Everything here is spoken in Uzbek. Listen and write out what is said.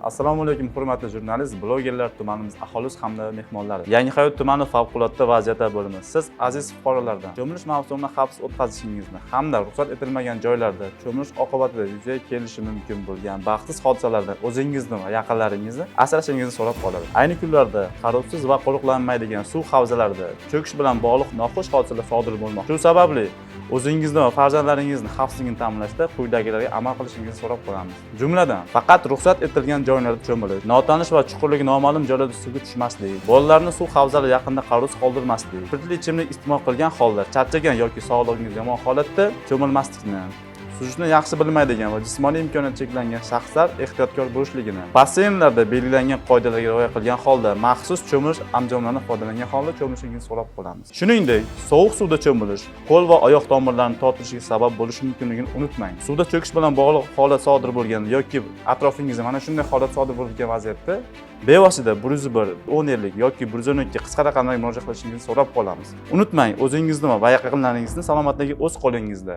Assalomu alaykum hurmatli jurnalist, blogerlar, tumanimiz aholisi hamda mehmonlari. Yangihayot tumani favqulodda vaziyatlar bo'limi. Siz aziz fuqarolardan cho'milish mavsumini xavfsiz o'tkazishingizni hamda ruxsat etilmagan joylarda cho'milish oqibatida yuzaga kelishi mumkin bo'lgan baxtsiz hodisalardan o'zingizni va yaqinlaringizni asrashingizni so'rab qoladi. Ayni kunlarda qarovsiz va qo'riqlanmaydigan suv havzalarida cho'kish bilan bog'liq noxush hodisalar sodir bo'lmoqda. Shu sababli o'zingizni va farzandlaringizni xavfsizligini ta'minlashda quyidagilarga amal qilishingizni so'rab qolamiz. Jumladan, faqat ruxsat etilgan joylarda cho'milish, notanish va chuqurligi noma'lum joylarda suvga tushmaslik, bolalarni suv havzalari yaqinida qarovsiz qoldirmaslik, spirtli ichimlik iste'mol qilgan holda charchagan yoki sog'lig'ingiz yomon holatda cho'milmaslikni, suzishni yaxshi bilmaydigan va jismoniy imkoniyati cheklangan shaxslar ehtiyotkor bo'lishligini, basseynlarda belgilangan qoidalarga rioya qilgan holda maxsus cho'milish anjomlaridan foydalangan holda cho'milishingizni so'rab qolamiz. Shuningdek, sovuq suvda cho'milish qo'l va oyoq tomirlarini tortishiga sabab bo'lishi mumkinligini unutmang. Suvda cho'kish bilan bog'liq holat sodir bo'lgan yoki atrofingizda mana shunday holat sodir bo'lgan vaziyatda bevosita 101, 10 yoki 112 qisqa raqamlarga murojaat qilishingizni so'rab qolamiz. Unutmang, o'zingizni va yaqinlaringizni salomatligi o'z qo'lingizda.